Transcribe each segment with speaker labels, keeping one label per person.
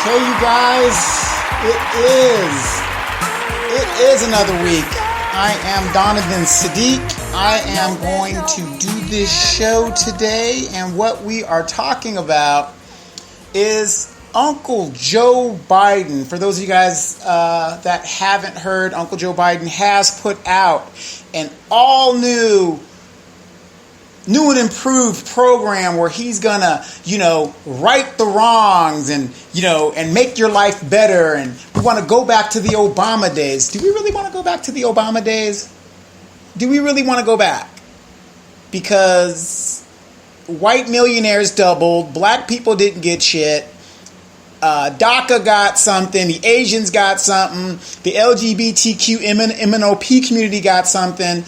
Speaker 1: Okay, you guys, it is another week. I am Donovan Sadiq. I am going to do this show today, and what we are talking about is Uncle Joe Biden. For those of you guys that haven't heard, Uncle Joe Biden has put out an all-new and improved program where he's gonna, right the wrongs and make your life better. And we want to go back to the Obama days. Do we really want to go back to the Obama days? Do we really want to go back? Because white millionaires doubled, black people didn't get shit. DACA got something, the Asians got something, the LGBTQ MNOP community got something.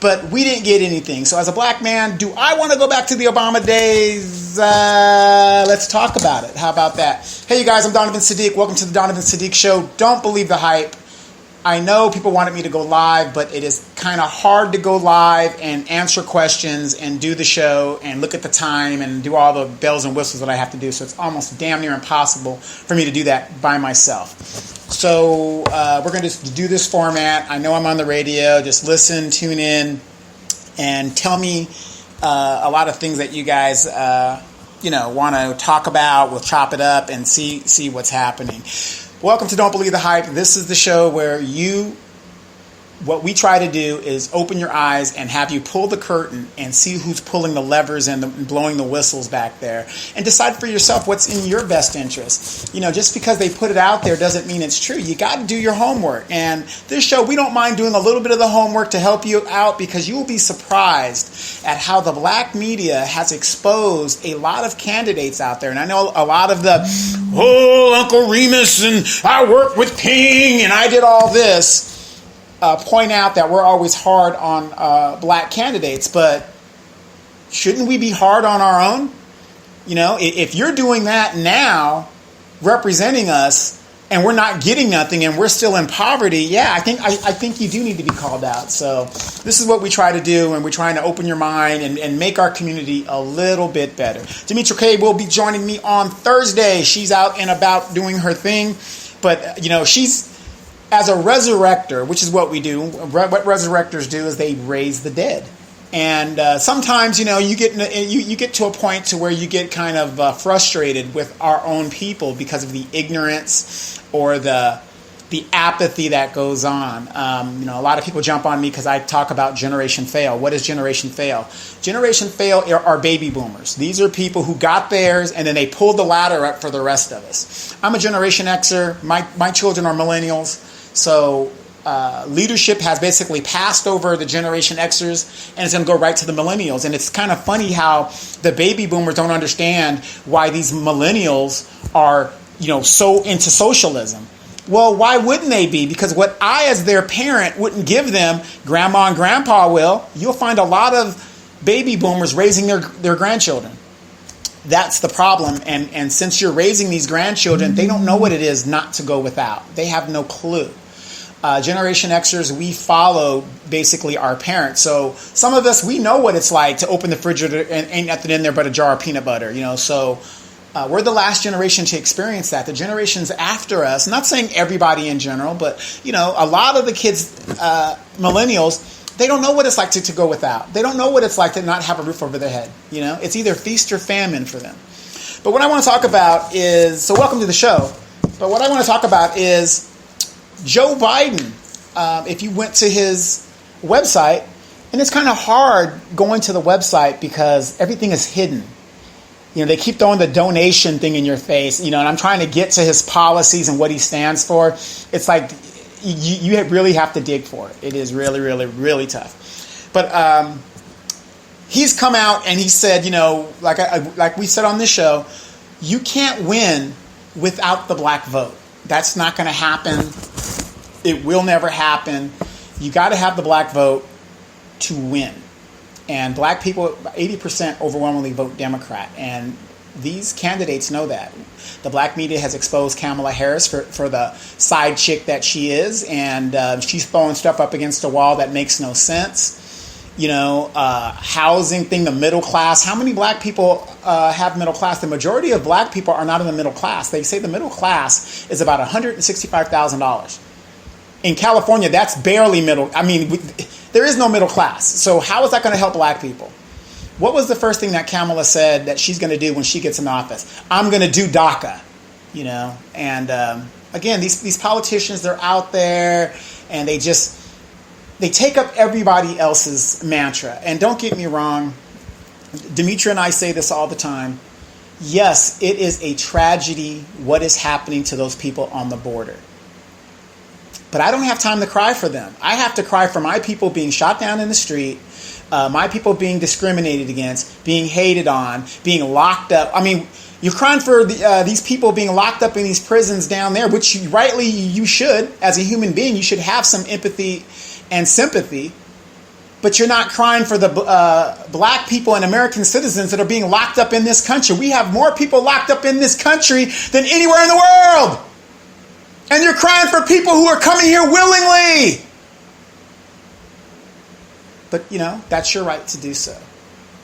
Speaker 1: But we didn't get anything. So as a black man, do I want to go back to the Obama days? Let's talk about it. How about that? Hey, you guys, I'm Donovan Sadiq. Welcome to the Donovan Sadiq Show. Don't believe the hype. I know people wanted me to go live, but it is kind of hard to go live and answer questions and do the show and look at the time and do all the bells and whistles that I have to do. So it's almost damn near impossible for me to do that by myself. So we're going to do this format. I know I'm on the radio. Just listen, tune in, and tell me a lot of things that you guys want to talk about. We'll chop it up and see what's happening. Welcome to Don't Believe the Hype. This is the show where what we try to do is open your eyes and have you pull the curtain and see who's pulling the levers and blowing the whistles back there, and decide for yourself what's in your best interest. Just because they put it out there doesn't mean it's true. You got to do your homework. And this show, we don't mind doing a little bit of the homework to help you out, because you will be surprised at how the black media has exposed a lot of candidates out there. And I know a lot of the, Uncle Remus and I worked with King and I did all this, point out that we're always hard on black candidates, but shouldn't we be hard on our own? If you're doing that now, representing us, and we're not getting nothing, and we're still in poverty, I think you do need to be called out. So this is what we try to do, and we're trying to open your mind and make our community a little bit better. Demetra Kay will be joining me on Thursday. She's out and about doing her thing, but she's as a resurrector, which is what we do. What resurrectors do is they raise the dead. And sometimes, you get to a point to where you get kind of frustrated with our own people because of the ignorance or the apathy that goes on. A lot of people jump on me because I talk about Generation Fail. What is Generation Fail? Generation Fail are baby boomers. These are people who got theirs and then they pulled the ladder up for the rest of us. I'm a Generation Xer. My children are millennials. So leadership has basically passed over the Generation Xers, and it's going to go right to the millennials. And it's kind of funny how the baby boomers don't understand why these millennials are, so into socialism. Well, why wouldn't they be? Because what I, as their parent, wouldn't give them, grandma and grandpa will. You'll find a lot of baby boomers raising their grandchildren. That's the problem. And since you're raising these grandchildren, they don't know what it is not to go without. They have no clue. Generation Xers, we follow basically our parents. So some of us, we know what it's like to open the refrigerator and ain't nothing in there but a jar of peanut butter. So we're the last generation to experience that. The generations after us, not saying everybody in general, but a lot of the kids, millennials, they don't know what it's like to go without. They don't know what it's like to not have a roof over their head. It's either feast or famine for them. But what I want to talk about is, so welcome to the show. But what I want to talk about is Joe Biden. If you went to his website, and it's kind of hard going to the website because everything is hidden. They keep throwing the donation thing in your face, and I'm trying to get to his policies and what he stands for. It's like, you really have to dig for it. It is really, really, really tough. But he's come out and he said, like we said on this show, you can't win without the black vote. That's not going to happen. It will never happen. You got to have the black vote to win. And black people, 80% overwhelmingly vote Democrat. And these candidates know that. The black media has exposed Kamala Harris for the side chick that she is, and she's throwing stuff up against the wall that makes no sense. housing thing, the middle class. How many black people have middle class? The majority of black people are not in the middle class. They say the middle class is about $165,000. In California, that's barely middle. I mean, there is no middle class. So how is that going to help black people? What was the first thing that Kamala said that she's going to do when she gets in office? I'm going to do DACA, And again, these politicians, they're out there and they take up everybody else's mantra. And don't get me wrong, Demetra and I say this all the time. Yes, it is a tragedy what is happening to those people on the border. But I don't have time to cry for them. I have to cry for my people being shot down in the street, my people being discriminated against, being hated on, being locked up. I mean, you're crying for these people being locked up in these prisons down there, which you should. As a human being, you should have some empathy and sympathy. But you're not crying for the black people and American citizens that are being locked up in this country. We have more people locked up in this country than anywhere in the world. And you're crying for people who are coming here willingly. But, that's your right to do so.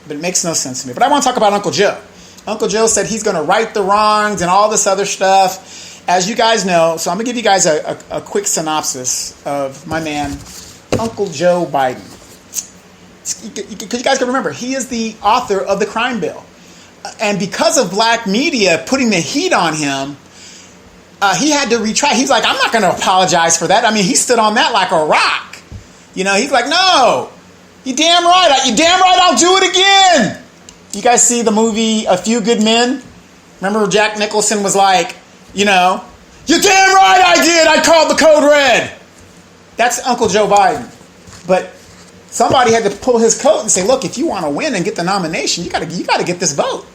Speaker 1: But it makes no sense to me. But I want to talk about Uncle Joe. Uncle Joe said he's going to right the wrongs and all this other stuff. As you guys know, so I'm going to give you guys a quick synopsis of my man, Uncle Joe Biden. Because you guys can remember, he is the author of the crime bill. And because of black media putting the heat on him, he had to retract. He's like, I'm not going to apologize for that. I mean, he stood on that like a rock. He's like, no, you damn right, I'll do it again. You guys see the movie A Few Good Men? Remember Jack Nicholson was like, you're damn right I did. I called the code red. That's Uncle Joe Biden. But somebody had to pull his coat and say, look, if you want to win and get the nomination, you got to get this vote.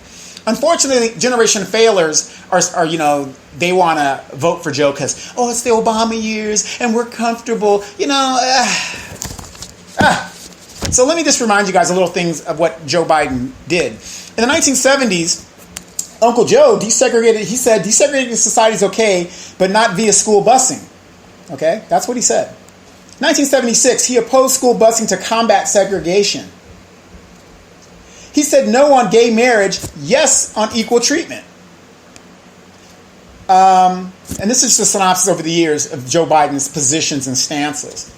Speaker 1: Unfortunately, generation failures are they want to vote for Joe because, it's the Obama years and we're comfortable, So let me just remind you guys a little things of what Joe Biden did. In the 1970s, Uncle Joe desegregated society is okay, but not via school busing. Okay, that's what he said. 1976, he opposed school busing to combat segregation. He said no on gay marriage, yes on equal treatment. And this is just a synopsis over the years of Joe Biden's positions and stances.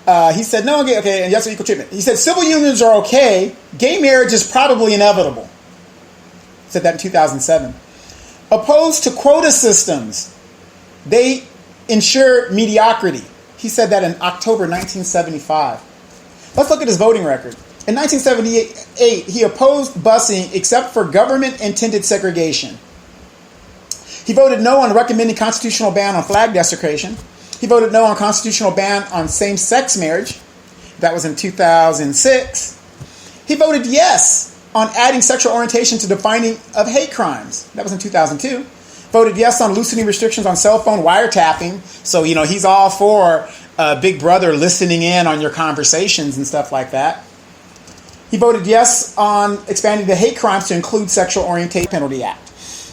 Speaker 1: He said no on gay, okay, and yes on equal treatment. He said civil unions are okay, gay marriage is probably inevitable. He said that in 2007. Opposed to quota systems, they ensure mediocrity. He said that in October 1975. Let's look at his voting record. In 1978, he opposed busing except for government-intended segregation. He voted no on recommending constitutional ban on flag desecration. He voted no on constitutional ban on same-sex marriage. That was in 2006. He voted yes on adding sexual orientation to defining of hate crimes. That was in 2002. Voted yes on loosening restrictions on cell phone wiretapping. So, he's all for Big Brother listening in on your conversations and stuff like that. He voted yes on expanding the hate crimes to include sexual orientation penalty act,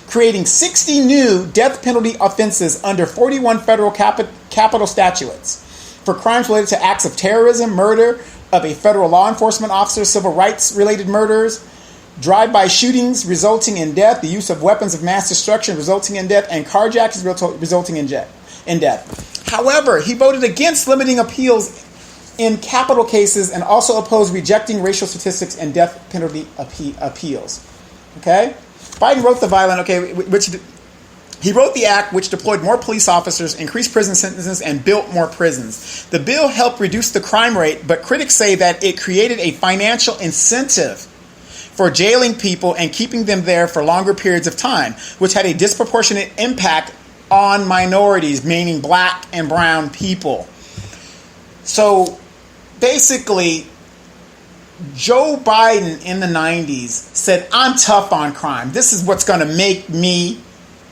Speaker 1: creating 60 new death penalty offenses under 41 federal capital statutes for crimes related to acts of terrorism, murder of a federal law enforcement officer, civil rights related murders, drive-by shootings resulting in death, the use of weapons of mass destruction resulting in death, and carjackings resulting in death. However, he voted against limiting appeals in capital cases and also opposed rejecting racial statistics and death penalty appeals. Okay? Biden wrote he wrote the act which deployed more police officers, increased prison sentences, and built more prisons. The bill helped reduce the crime rate, but critics say that it created a financial incentive for jailing people and keeping them there for longer periods of time, which had a disproportionate impact on minorities, meaning black and brown people. So basically, Joe Biden in the 90s said, I'm tough on crime. This is what's going to make me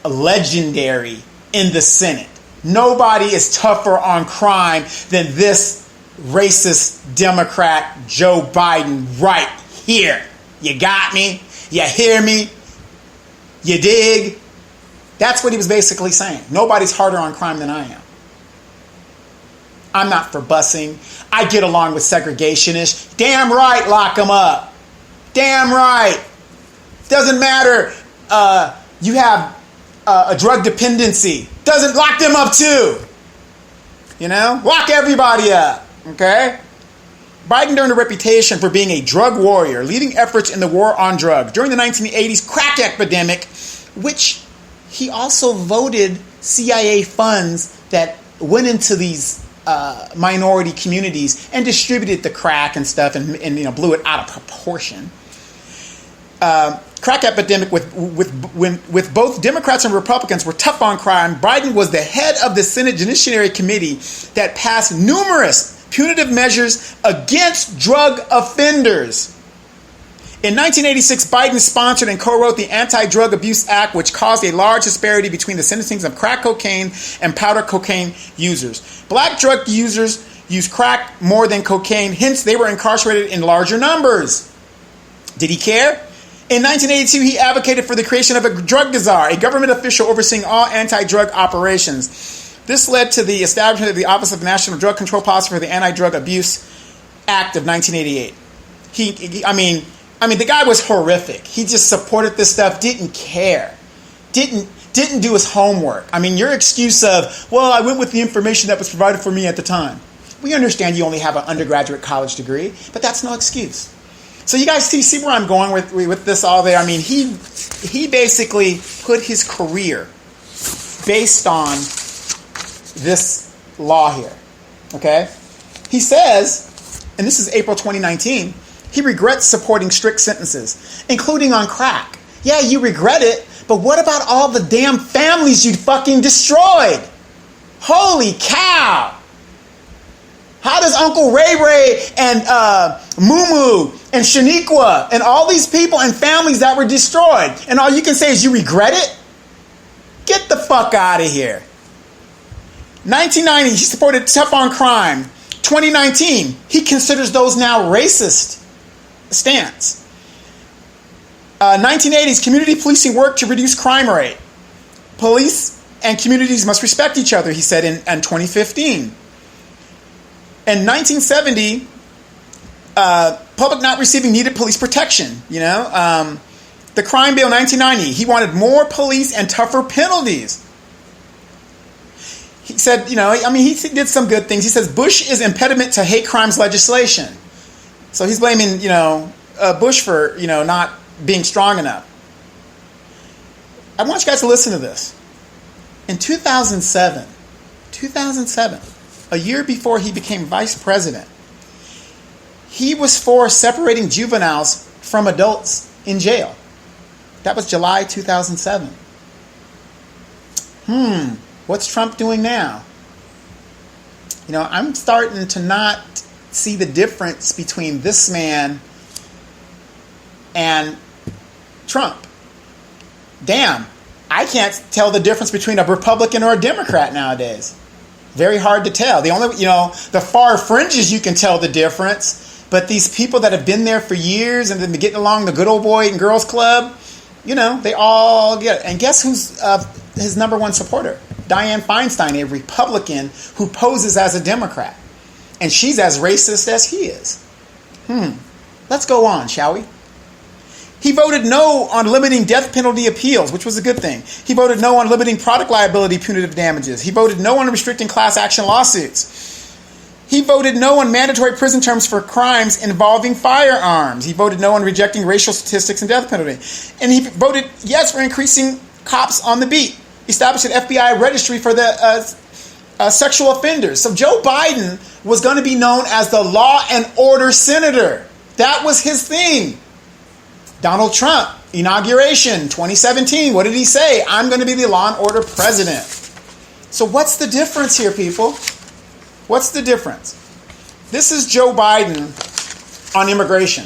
Speaker 1: legendary in the Senate. Nobody is tougher on crime than this racist Democrat Joe Biden right here. You got me? You hear me? You dig? That's what he was basically saying. Nobody's harder on crime than I am. I'm not for busing. I get along with segregationists. Damn right, lock them up. Damn right. Doesn't matter. You have a drug dependency. Doesn't lock them up too. You know, lock everybody up. Okay. Biden earned a reputation for being a drug warrior, leading efforts in the war on drugs. During the 1980s crack epidemic, which he also voted CIA funds that went into these minority communities and distributed the crack and stuff and blew it out of proportion. Crack epidemic with both Democrats and Republicans were tough on crime. Biden was the head of the Senate Judiciary Committee that passed numerous punitive measures against drug offenders. In 1986, Biden sponsored and co-wrote the Anti-Drug Abuse Act, which caused a large disparity between the sentencing of crack cocaine and powder cocaine users. Black drug users use crack more than cocaine, hence they were incarcerated in larger numbers. Did he care? In 1982, he advocated for the creation of a drug czar, a government official overseeing all anti-drug operations. This led to the establishment of the Office of National Drug Control Policy for the Anti-Drug Abuse Act of 1988. The guy was horrific. He just supported this stuff, didn't care, didn't do his homework. Your excuse of, well, I went with the information that was provided for me at the time. We understand you only have an undergraduate college degree, but that's no excuse. So you guys see where I'm going with this all there. He basically put his career based on this law here. Okay? He says, and this is April 2019, he regrets supporting strict sentences, including on crack. Yeah, you regret it, but what about all the damn families you fucking destroyed? Holy cow! How does Uncle Ray Ray and Moo and Shaniqua and all these people and families that were destroyed, and all you can say is you regret it? Get the fuck out of here. 1990, he supported tough on crime. 2019, he considers those now racist stance. 1980s, community policing worked to reduce crime rate. Police and communities must respect each other, he said in 2015. In 1970, public not receiving needed police protection. The crime bill 1990, he wanted more police and tougher penalties. He said, he did some good things. He says Bush is impediment to hate crimes legislation. So he's blaming, Bush for, not being strong enough. I want you guys to listen to this. In 2007, a year before he became vice president, he was for separating juveniles from adults in jail. That was July 2007. What's Trump doing now? I'm starting to not see the difference between this man and Trump. Damn, I can't tell the difference between a Republican or a Democrat nowadays. Very hard to tell. The only, the far fringes you can tell the difference, but these people that have been there for years and have been getting along the good old boy and girls club, they all get it. And guess who's his number one supporter? Dianne Feinstein, a Republican who poses as a Democrat. And she's as racist as he is. Let's go on, shall we? He voted no on limiting death penalty appeals, which was a good thing. He voted no on limiting product liability punitive damages. He voted no on restricting class action lawsuits. He voted no on mandatory prison terms for crimes involving firearms. He voted no on rejecting racial statistics and death penalty. And he voted yes for increasing cops on the beat. Established an FBI registry for the sexual offenders. So Joe Biden was going to be known as the law and order senator. That was his thing. Donald Trump, inauguration, 2017. What did he say? I'm going to be the law and order president. So what's the difference here, people? What's the difference? This is Joe Biden on immigration.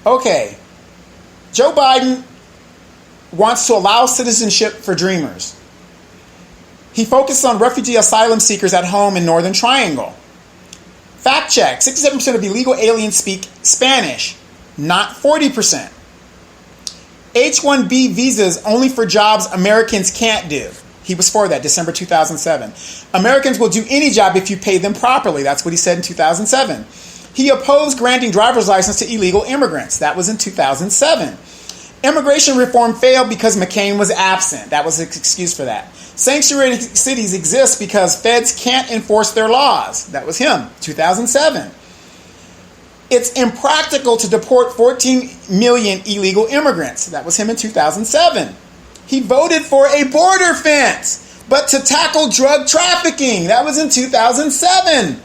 Speaker 1: Okay. Joe Biden wants to allow citizenship for dreamers. He focuses on refugee asylum seekers at home in Northern Triangle. Fact check, 67% of illegal aliens speak Spanish, not 40%. H-1B visas only for jobs Americans can't do. He was for that, December 2007. Americans will do any job if you pay them properly. That's what he said in 2007. He opposed granting driver's license to illegal immigrants. That was in 2007. Immigration reform failed because McCain was absent. That was an excuse for that. Sanctuary cities exist because feds can't enforce their laws. That was him, 2007. It's impractical to deport 14 million illegal immigrants. That was him in 2007. He voted for a border fence, but to tackle drug trafficking. That was in 2007.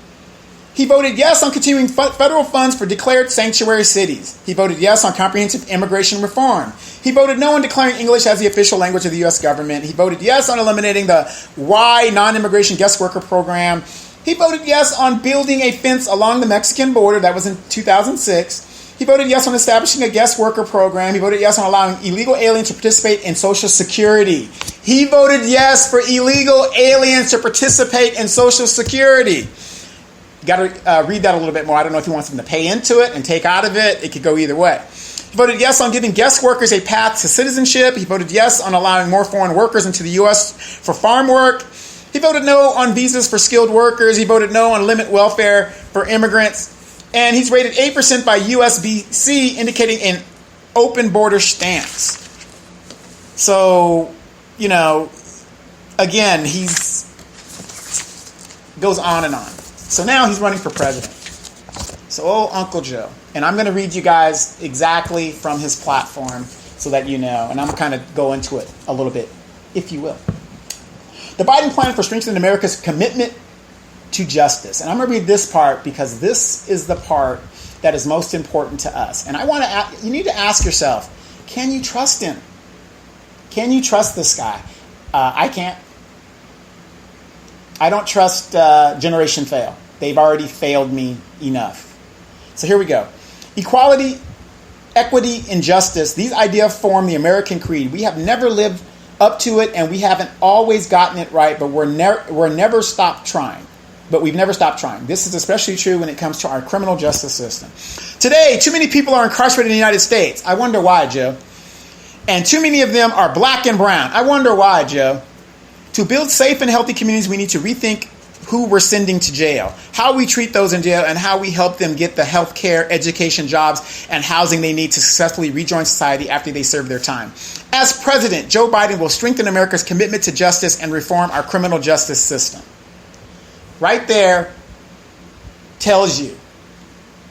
Speaker 1: He voted yes on continuing federal funds for declared sanctuary cities. He voted yes on comprehensive immigration reform. He voted no on declaring English as the official language of the U.S. government. He voted yes on eliminating the Y non-immigration guest worker program. He voted yes on building a fence along the Mexican border. That was in 2006. He voted yes on establishing a guest worker program. He voted yes on allowing illegal aliens to participate in Social Security. He voted yes for illegal aliens to participate in Social Security. You got to read that a little bit more. I don't know if he wants them to pay into it and take out of it. It could go either way. He voted yes on giving guest workers a path to citizenship. He voted yes on allowing more foreign workers into the U.S. for farm work. He voted no on visas for skilled workers. He voted no on limit welfare for immigrants. And he's rated 8% by USBC, indicating an open border stance. So, again, goes on and on. So now he's running for president. So, Uncle Joe. And I'm going to read you guys exactly from his platform so that you know. And I'm going to kind of go into it a little bit, if you will. The Biden plan for strengthening America's commitment to justice. And I'm going to read this part because this is the part that is most important to us. And you need to ask yourself, can you trust him? Can you trust this guy? I can't. I don't trust Generation Fail. They've already failed me enough. So here we go. Equality, equity, and justice. These ideas form the American creed. We have never lived up to it, and we haven't always gotten it right, but we've never stopped trying. This is especially true when it comes to our criminal justice system. Today, too many people are incarcerated in the United States. I wonder why, Joe. And too many of them are black and brown. I wonder why, Joe. To build safe and healthy communities, we need to rethink who we're sending to jail, how we treat those in jail, and how we help them get the health care, education, jobs, and housing they need to successfully rejoin society after they serve their time. As president, Joe Biden will strengthen America's commitment to justice and reform our criminal justice system. Right there tells you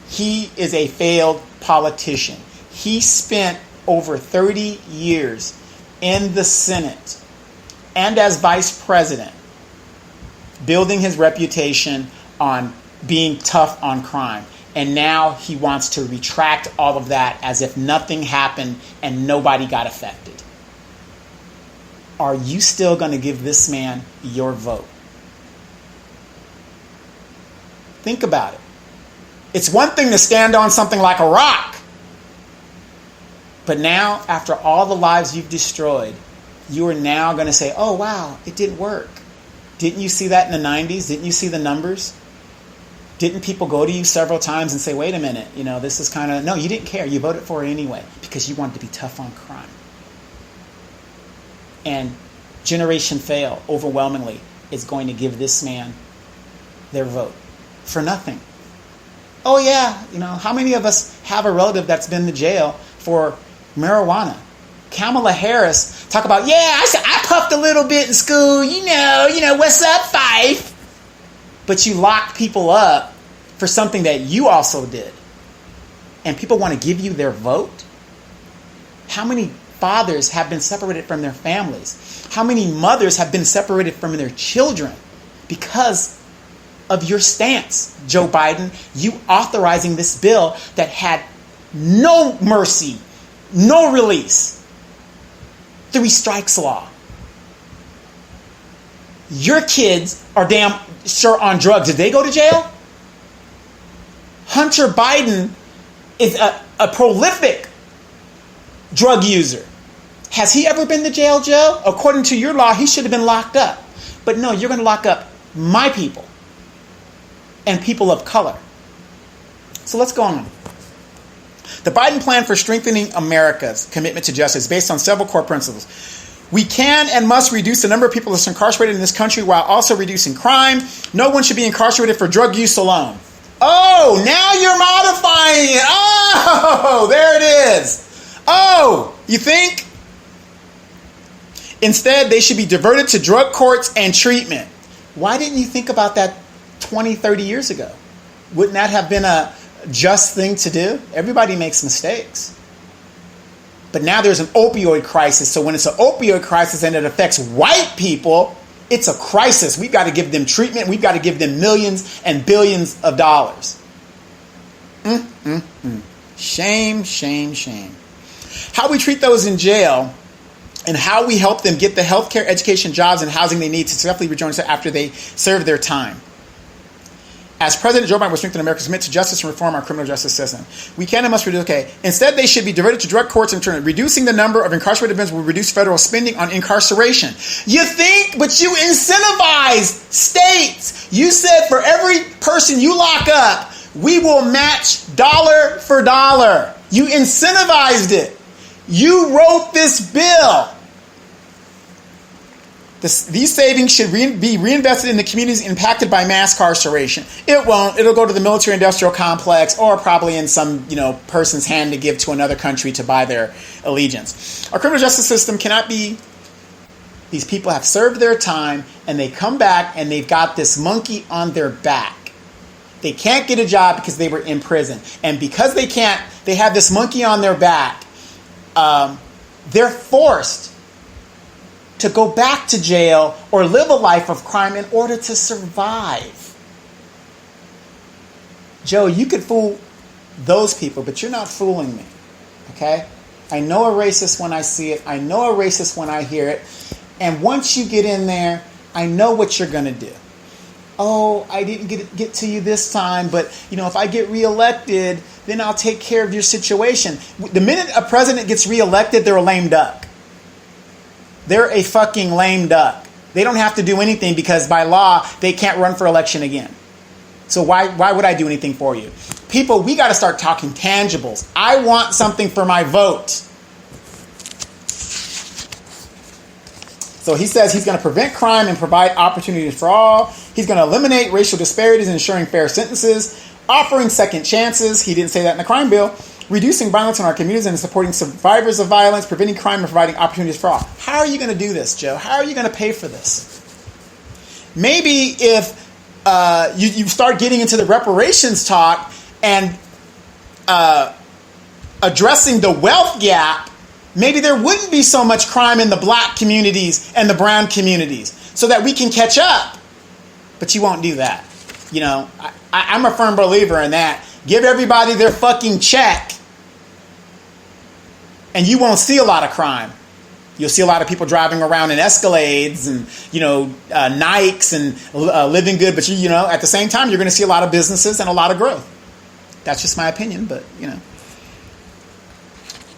Speaker 1: he is a failed politician. He spent over 30 years in the Senate and as vice president building his reputation on being tough on crime. And now he wants to retract all of that as if nothing happened and nobody got affected. Are you still going to give this man your vote? Think about it. It's one thing to stand on something like a rock. But now, after all the lives you've destroyed, you are now going to say, oh, wow, it didn't work. Didn't you see that in the 90s? Didn't you see the numbers? Didn't people go to you several times and say, wait a minute, this is kind of... No, you didn't care. You voted for it anyway because you wanted to be tough on crime. And Generation Fail, overwhelmingly, is going to give this man their vote for nothing. Oh, yeah, how many of us have a relative that's been to jail for marijuana? Kamala Harris talk about, I puffed a little bit in school, what's up, Fife? But you locked people up for something that you also did. And people want to give you their vote? How many fathers have been separated from their families? How many mothers have been separated from their children because of your stance, Joe Biden? You authorizing this bill that had no mercy, no release. 3 strikes law. Your kids are damn sure on drugs. Did they go to jail? Hunter Biden is a prolific drug user. Has he ever been to jail, Joe? According to your law, he should have been locked up. But no, you're going to lock up my people and people of color. So let's go on. The Biden plan for strengthening America's commitment to justice is based on several core principles. We can and must reduce the number of people that's incarcerated in this country while also reducing crime. No one should be incarcerated for drug use alone. Oh, now you're modifying it. Oh, there it is. Oh, you think? Instead, they should be diverted to drug courts and treatment. Why didn't you think about that 20, 30 years ago? Wouldn't that have been a just thing to do? Everybody makes mistakes. But now there's an opioid crisis. So when it's an opioid crisis and it affects white people, it's a crisis. We've got to give them treatment. We've got to give them millions and billions of dollars. Shame, shame, shame. How we treat those in jail and how we help them get the healthcare, education, jobs, and housing they need to successfully return after they serve their time. As President Joe Biden will strengthen America's commitment to justice and reform our criminal justice system. We can and must reduce, Instead, they should be diverted to drug courts and return. Reducing the number of incarcerated offenders will reduce federal spending on incarceration. You think, but you incentivize states. You said for every person you lock up, we will match dollar for dollar. You incentivized it. You wrote this bill. These savings should be reinvested in the communities impacted by mass incarceration. It won't. It'll go to the military-industrial complex or probably in some, person's hand to give to another country to buy their allegiance. Our criminal justice system cannot be... These people have served their time and they come back and they've got this monkey on their back. They can't get a job because they were in prison. And because they have this monkey on their back, they're forced to go back to jail or live a life of crime in order to survive. Joe, you could fool those people, but you're not fooling me, okay? I know a racist when I see it. I know a racist when I hear it. And once you get in there, I know what you're going to do. Oh, I didn't get to you this time, but, if I get reelected, then I'll take care of your situation. The minute a president gets reelected, they're a lame duck. They're a fucking lame duck. They don't have to do anything because by law, they can't run for election again. So why would I do anything for you? People, we got to start talking tangibles. I want something for my vote. So he says he's going to prevent crime and provide opportunities for all. He's going to eliminate racial disparities and ensuring fair sentences, offering second chances. He didn't say that in the crime bill. Reducing violence in our communities and supporting survivors of violence, preventing crime, and providing opportunities for all. How are you going to do this, Joe? How are you going to pay for this? Maybe if you start getting into the reparations talk and addressing the wealth gap, maybe there wouldn't be so much crime in the black communities and the brown communities so that we can catch up. But you won't do that. I'm a firm believer in that. Give everybody their fucking check and you won't see a lot of crime. You'll see a lot of people driving around in Escalades and, Nikes and living good. But, at the same time, you're going to see a lot of businesses and a lot of growth. That's just my opinion, but,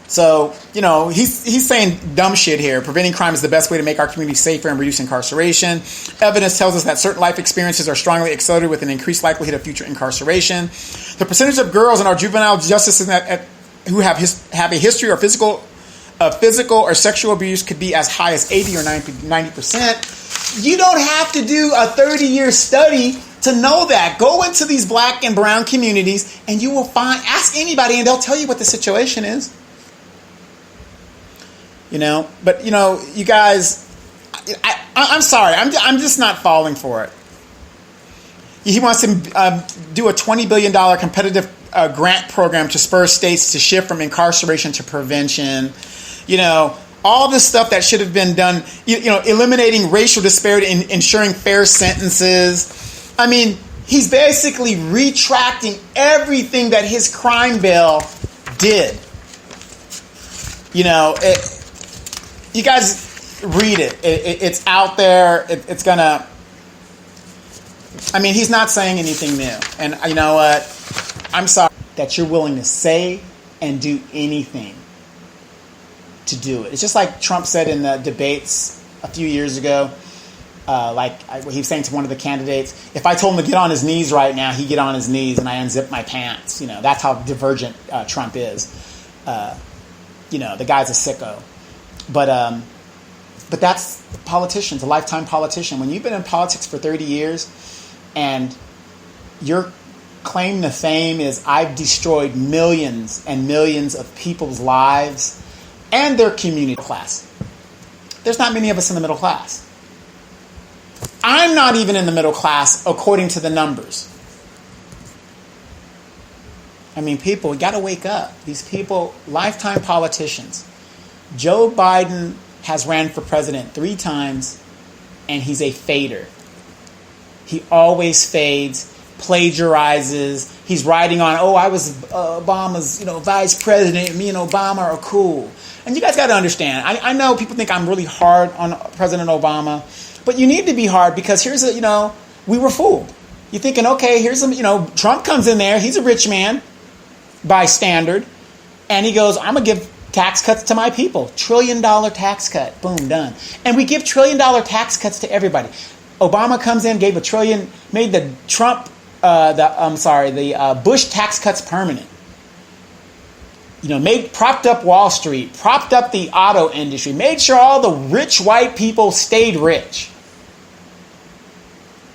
Speaker 1: So, he's saying dumb shit here. Preventing crime is the best way to make our community safer and reduce incarceration. Evidence tells us that certain life experiences are strongly accelerated with an increased likelihood of future incarceration. The percentage of girls in our juvenile justice system who have a history of physical or sexual abuse could be as high as 80 or 90%. You don't have to do a 30-year study to know that. Go into these black and brown communities and you will ask anybody and they'll tell you what the situation is. But you guys, I'm sorry, I'm just not falling for it. He wants to do a $20 billion competitive grant program to spur states to shift from incarceration to prevention. All this stuff that should have been done, eliminating racial disparity and ensuring fair sentences. I mean, he's basically retracting everything that his crime bill did. You guys read it. It's out there. It's going to... he's not saying anything new. And you know what? I'm sorry that you're willing to say and do anything to do it. It's just like Trump said in the debates a few years ago. He was saying to one of the candidates, if I told him to get on his knees right now, he'd get on his knees and I unzip my pants. That's how divergent Trump is. The guy's a sicko. But But that's politicians, a lifetime politician. When you've been in politics for 30 years and your claim to fame is I've destroyed millions and millions of people's lives and their community class. There's not many of us in the middle class. I'm not even in the middle class according to the numbers. I mean, people, we got to wake up. These people, lifetime politicians. Joe Biden has ran for president 3 times, and he's a fader. He always fades, plagiarizes. He's writing on, I was Obama's, vice president. Me and Obama are cool. And you guys got to understand. I know people think I'm really hard on President Obama, but you need to be hard because here's we were fooled. You're thinking, okay, here's some, Trump comes in there. He's a rich man by standard, and he goes, I'm gonna give tax cuts to my people. $1 trillion tax cut. Boom, done. And we give $1 trillion tax cuts to everybody. Obama comes in, gave $1 trillion, made the Bush tax cuts permanent. Propped up Wall Street, propped up the auto industry, made sure all the rich white people stayed rich.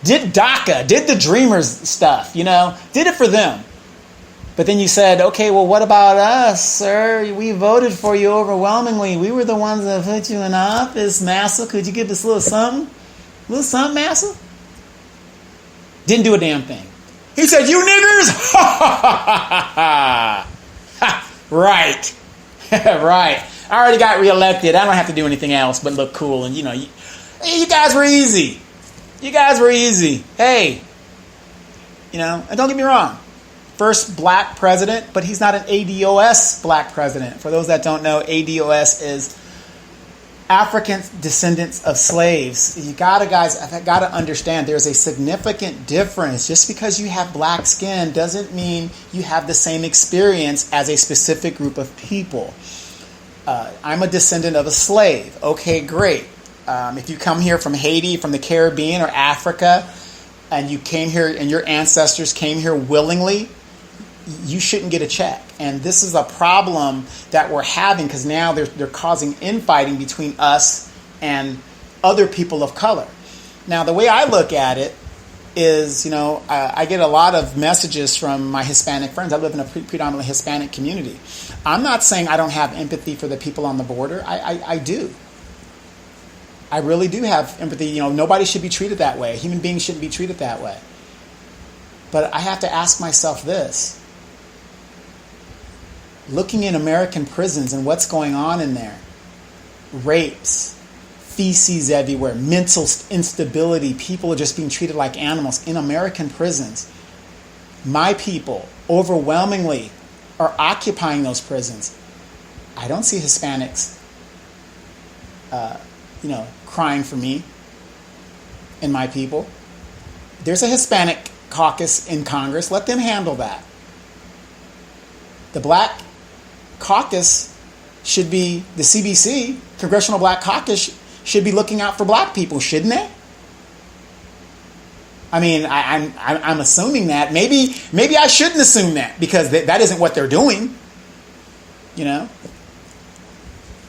Speaker 1: Did DACA, did the Dreamers stuff, did it for them. But then you said, okay, well, what about us, sir? We voted for you overwhelmingly. We were the ones that put you in office, massa. Could you give us a little something? A little something, massa? Didn't do a damn thing. He said, you niggers? Right. Right. I already got reelected. I don't have to do anything else but look cool. And, you guys were easy. You guys were easy. Hey, and don't get me wrong. First black president, but he's not an ADOS black president. For those that don't know, ADOS is African descendants of slaves. I've got to understand there's a significant difference. Just because you have black skin doesn't mean you have the same experience as a specific group of people. I'm a descendant of a slave. Okay, great. If you come here from Haiti, from the Caribbean or Africa, and you came here and your ancestors came here willingly, you shouldn't get a check. And this is a problem that we're having because now they're causing infighting between us and other people of color. Now, the way I look at it is, I get a lot of messages from my Hispanic friends. I live in a predominantly Hispanic community. I'm not saying I don't have empathy for the people on the border. I do. I really do have empathy. Nobody should be treated that way. Human beings shouldn't be treated that way. But I have to ask myself this. Looking in American prisons and what's going on in there, rapes, feces everywhere, mental instability, people are just being treated like animals in American prisons. My people overwhelmingly are occupying those prisons. I don't see Hispanics, crying for me and my people. There's a Hispanic caucus in Congress. Let them handle that. The Black Caucus should be, the CBC, Congressional Black Caucus, should be looking out for black people, shouldn't they? I mean, I'm assuming that. Maybe I shouldn't assume that because that isn't what they're doing,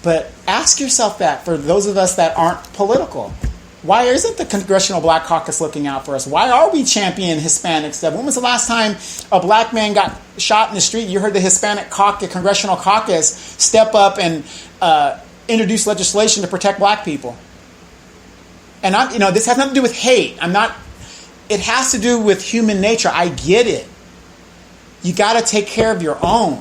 Speaker 1: But ask yourself that for those of us that aren't political. Why isn't the Congressional Black Caucus looking out for us? Why are we championing Hispanic stuff? When was the last time a black man got shot in the street? You heard the Hispanic Caucus, Congressional Caucus step up and introduce legislation to protect black people. And this has nothing to do with hate. It has to do with human nature. I get it. You got to take care of your own.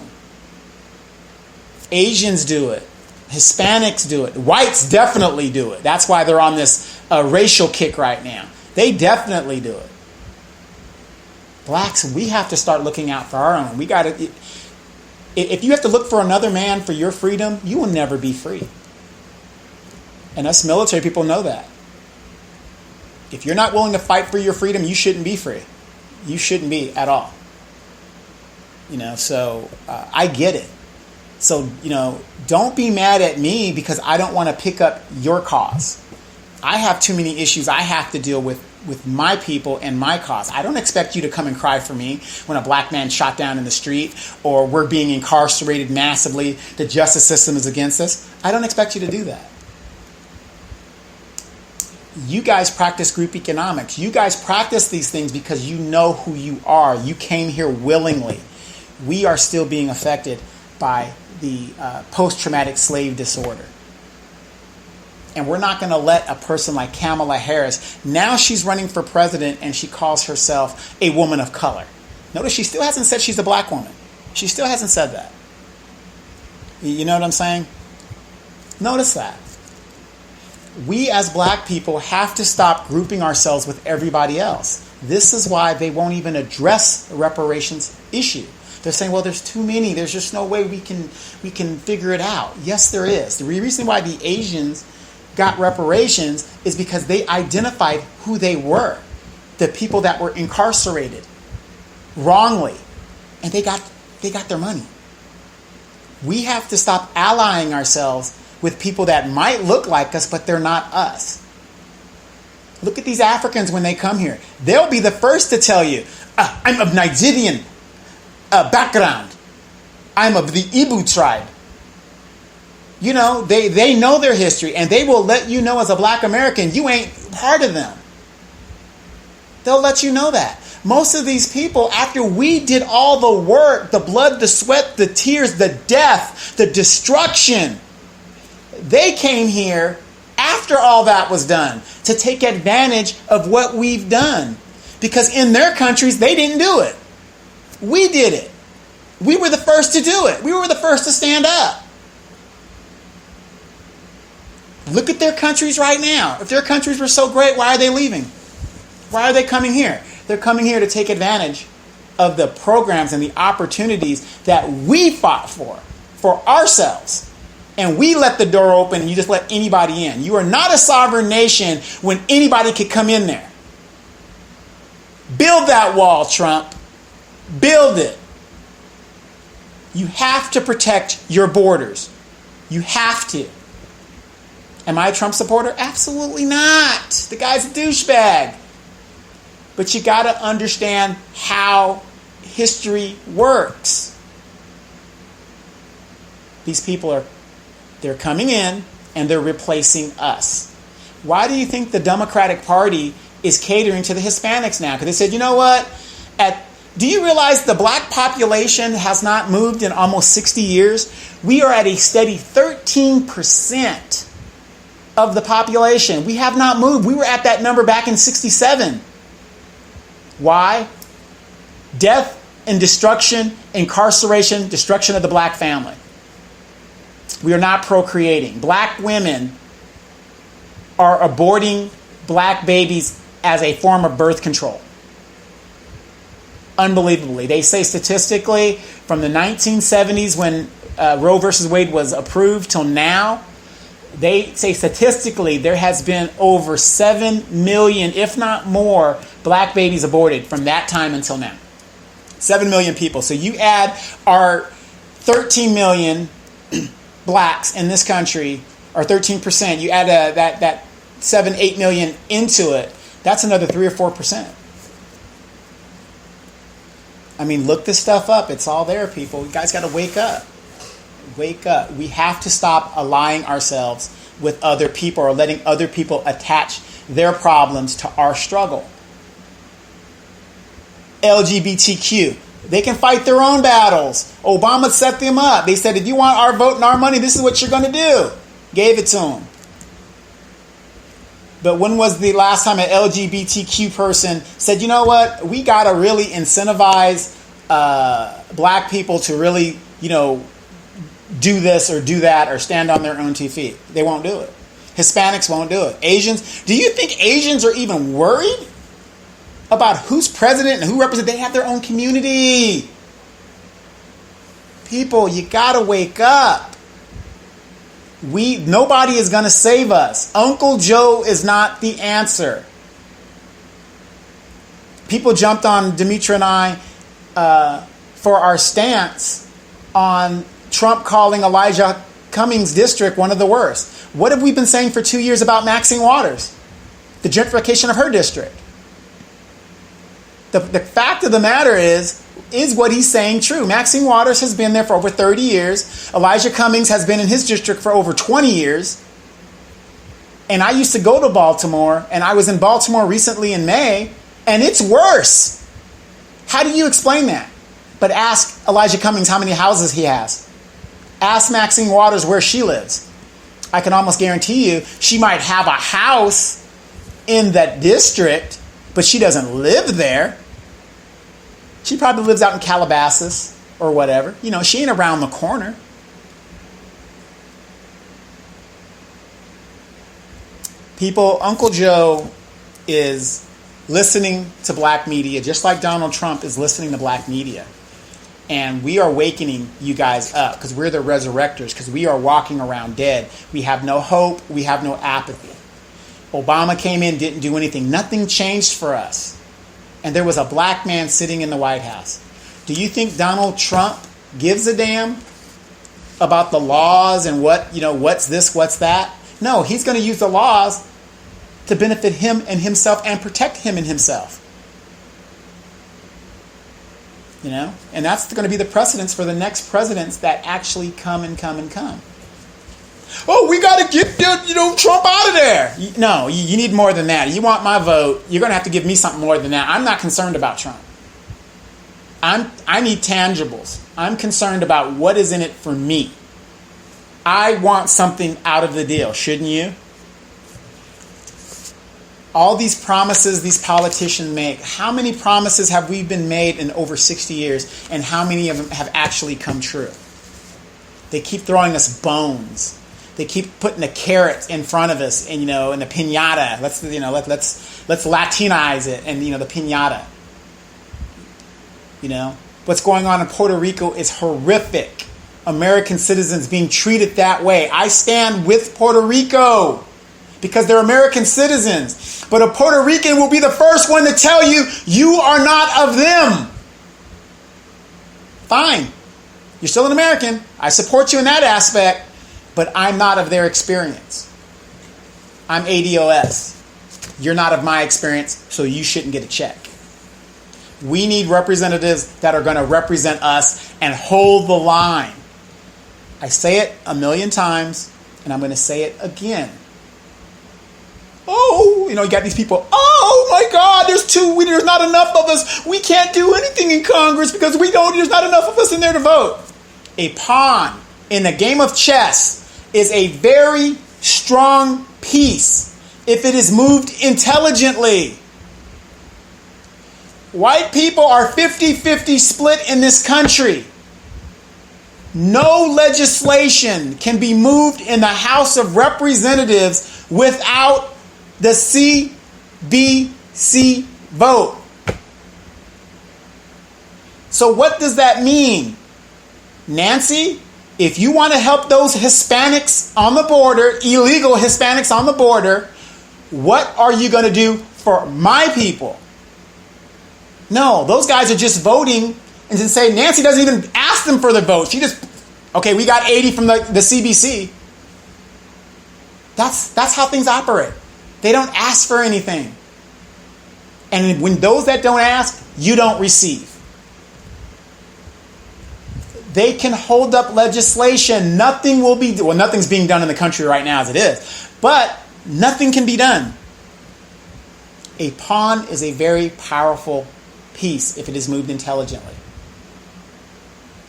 Speaker 1: Asians do it. Hispanics do it. Whites definitely do it. That's why they're on this racial kick right now. They definitely do it. Blacks, we have to start looking out for our own. We got to. If you have to look for another man for your freedom, you will never be free. And us military people know that. If you're not willing to fight for your freedom, you shouldn't be free. You shouldn't be at all. So I get it. So, don't be mad at me because I don't want to pick up your cause. I have too many issues I have to deal with my people and my cause. I don't expect you to come and cry for me when a black man shot down in the street or we're being incarcerated massively. The justice system is against us. I don't expect you to do that. You guys practice group economics. You guys practice these things because you know who you are. You came here willingly. We are still being affected by the post-traumatic slave disorder. And we're not going to let a person like Kamala Harris, now she's running for president and she calls herself a woman of color. Notice she still hasn't said she's a black woman. She still hasn't said that. You know what I'm saying? Notice that. We as black people have to stop grouping ourselves with everybody else. This is why they won't even address the reparations issue. They're saying, well, there's too many. There's just no way we can figure it out. Yes, there is. The reason why the Asians got reparations is because they identified who they were, the people that were incarcerated wrongly, and they got their money. We have to stop allying ourselves with people that might look like us, but they're not us. Look at these Africans when they come here. They'll be the first to tell you, I'm of Nigerian background. I'm of the Igbo tribe. You know, they know their history, and they will let you know as a black American, you ain't part of them. They'll let you know that. Most of these people, after we did all the work, the blood, the sweat, the tears, the death, the destruction, they came here after all that was done to take advantage of what we've done. Because in their countries, they didn't do it. We did it. We were the first to do it. We were the first to stand up. Look at their countries right now. If their countries were so great, why are they leaving? Why are they coming here? They're coming here to take advantage of the programs and the opportunities that we fought for ourselves. And we let the door open and you just let anybody in. You are not a sovereign nation when anybody could come in there. Build that wall, Trump. Build it. You have to protect your borders. You have to. Am I a Trump supporter? Absolutely not. The guy's a douchebag. But you got to understand how history works. These people they're coming in and they're replacing us. Why do you think the Democratic Party is catering to the Hispanics now? Because they said, you know what? Do you realize the black population has not moved in almost 60 years? We are at a steady 13% of the population. We have not moved. We were at that number back in 67. Why? Death and destruction, incarceration, destruction of the black family. We are not procreating. Black women are aborting black babies as a form of birth control. Unbelievably. They say statistically from the 1970s when Roe versus Wade was approved till now, they say statistically there has been over 7 million, if not more, black babies aborted from that time until now. 7 million people. So you add our 13 million blacks in this country, or 13%, you add that 7-8 million into it, that's another 3 or 4%. I mean, look this stuff up. It's all there, people. You guys got to wake up. Wake up. We have to stop allying ourselves with other people or letting other people attach their problems to our struggle. LGBTQ. They can fight their own battles. Obama set them up. They said, if you want our vote and our money, this is what you're going to do. Gave it to them. But when was the last time an LGBTQ person said, you know what, we got to really incentivize black people to really, do this or do that or stand on their own 2 feet? They won't do it. Hispanics won't do it. Asians, do you think Asians are even worried about who's president and who represents? They have their own community. People, you got to wake up. Nobody is going to save us. Uncle Joe is not the answer. People jumped on Demetra and I for our stance on Trump calling Elijah Cummings' district one of the worst. What have we been saying for 2 years about Maxine Waters? The gentrification of her district. The fact of the matter is what he's saying true? Maxine Waters has been there for over 30 years. Elijah Cummings has been in his district for over 20 years. And I used to go to Baltimore, and I was in Baltimore recently in May, and it's worse. How do you explain that? But ask Elijah Cummings how many houses he has. Ask Maxine Waters where she lives. I can almost guarantee you she might have a house in that district, but she doesn't live there. She probably lives out in Calabasas or whatever. You know, she ain't around the corner. People, Uncle Joe is listening to black media just like Donald Trump is listening to black media. And we are wakening you guys up because we're the resurrectors, because we are walking around dead. We have no hope. We have no apathy. Obama came in, didn't do anything. Nothing changed for us. And there was a black man sitting in the White House. Do you think Donald Trump gives a damn about the laws and what's this, what's that? No, he's going to use the laws to benefit him and himself and protect him and himself. You know? And that's going to be the precedence for the next presidents that actually come. Oh, we got to get Trump out of there. No, you need more than that. You want my vote, you're going to have to give me something more than that. I'm not concerned about Trump. I need tangibles. I'm concerned about what is in it for me. I want something out of the deal, shouldn't you? All these promises these politicians make, how many promises have we been made in over 60 years, and how many of them have actually come true? They keep throwing us bones. They keep putting a carrot in front of us, and in the piñata. Let's Latinize it, and the piñata. What's going on in Puerto Rico is horrific. American citizens being treated that way. I stand with Puerto Rico because they're American citizens. But a Puerto Rican will be the first one to tell you, you are not of them. Fine. You're still an American. I support you in that aspect, but I'm not of their experience. I'm ADOS. You're not of my experience, so you shouldn't get a check. We need representatives that are going to represent us and hold the line. I say it a million times, and I'm going to say it again. Oh, you got these people. Oh my God, there's not enough of us. We can't do anything in Congress because there's not enough of us in there to vote. A pawn in a game of chess is a very strong piece if it is moved intelligently. White people are 50-50 split in this country. No legislation can be moved in the House of Representatives without the CBC vote. So what does that mean? Nancy, if you want to help those Hispanics on the border, illegal Hispanics on the border, what are you going to do for my people? No, those guys are just voting and to say Nancy doesn't even ask them for the vote. She just, okay, we got 80 from the CBC. That's how things operate. They don't ask for anything. And when those that don't ask, you don't receive. They can hold up legislation. Nothing's being done in the country right now as it is. But nothing can be done. A pawn is a very powerful piece if it is moved intelligently.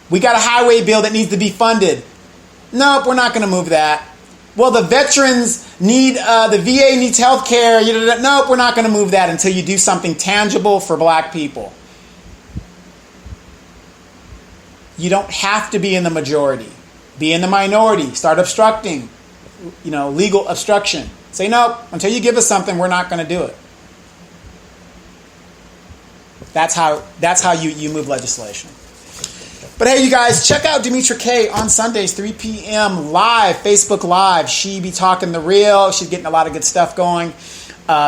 Speaker 1: We got a highway bill that needs to be funded. Nope, we're not going to move that. Well, the veterans need, the VA needs health care. Nope, we're not going to move that until you do something tangible for black people. You don't have to be in the majority. Be in the minority. Start obstructing, legal obstruction. Say, nope, until you give us something, we're not going to do it. That's how you move legislation. But hey, you guys, check out Demetra K on Sundays, 3 p.m. live, Facebook Live. She be talking the real. She's getting a lot of good stuff going.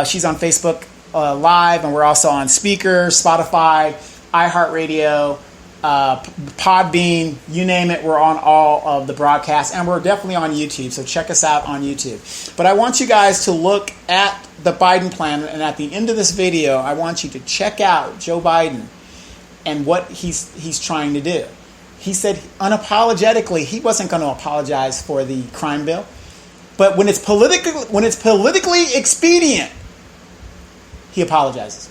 Speaker 1: She's on Facebook Live, and we're also on Speaker, Spotify, iHeartRadio, Podbean, you name it. We're on all of the broadcasts, and we're definitely on YouTube, so check us out on YouTube. But I want you guys to look at the Biden plan, and at the end of this video, I want you to check out Joe Biden and what he's trying to do. He said unapologetically he wasn't going to apologize for the crime bill. But when it's politically expedient, he apologizes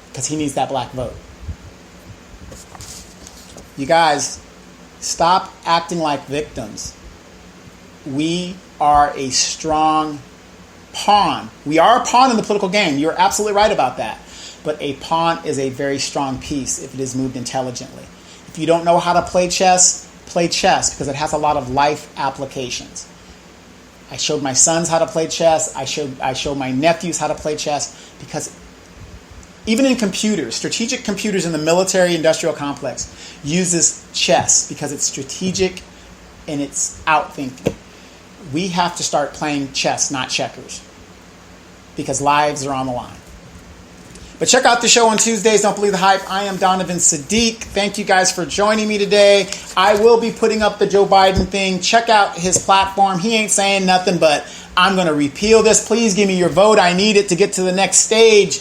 Speaker 1: because he needs that black vote. You guys, stop acting like victims. We are a strong pawn. We are a pawn in the political game. You're absolutely right about that. But a pawn is a very strong piece if it is moved intelligently. If you don't know how to play chess because it has a lot of life applications. I showed my sons how to play chess. I showed my nephews how to play chess because even in computers, strategic computers in the military industrial complex uses chess because it's strategic and it's outthinking. We have to start playing chess, not checkers, because lives are on the line. But check out the show on Tuesdays. Don't believe the hype. I am Donovan Sadiq. Thank you guys for joining me today. I will be putting up the Joe Biden thing. Check out his platform. He ain't saying nothing, but I'm going to repeal this. Please give me your vote. I need it to get to the next stage.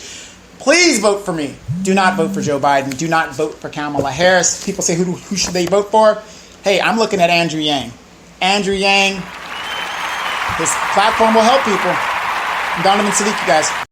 Speaker 1: Please vote for me. Do not vote for Joe Biden. Do not vote for Kamala Harris. People say, who should they vote for? Hey, I'm looking at Andrew Yang. Andrew Yang, his platform will help people. I'm Donovan Sadiq, you guys.